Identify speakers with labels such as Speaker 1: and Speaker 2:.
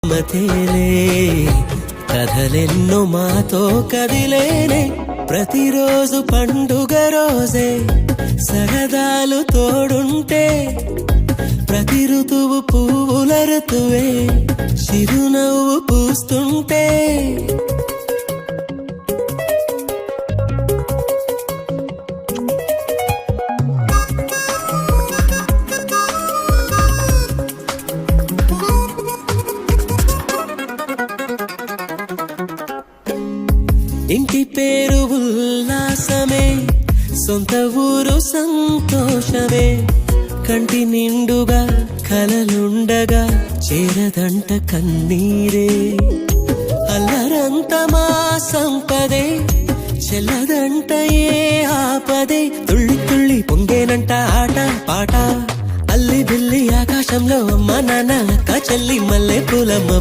Speaker 1: మతేలే కథలెన్నో మాతో కదిలేనే ప్రతిరోజు పండుగ రోజే సరదాలు తోడుంటే ప్రతి ఋతువు పువ్వుల ఋతువే చిరునవ్వు పూస్తుంటే ఇంటి పేరు ఉల్లాసమే సొంత ఊరు సంతోషమే కంటి నిండుగా కలలుండగా చేరదంట కన్నీరే అల్లరంత మా సంపదే చెల్లదంట ఏ ఆపదే తుళ్ళి తుళ్ళి పొంగేనంట ఆట పాట అల్లి బిల్లి ఆకాశంలో అమ్మ నాన్న అక్క చెల్లి మల్లె పూలమ్మ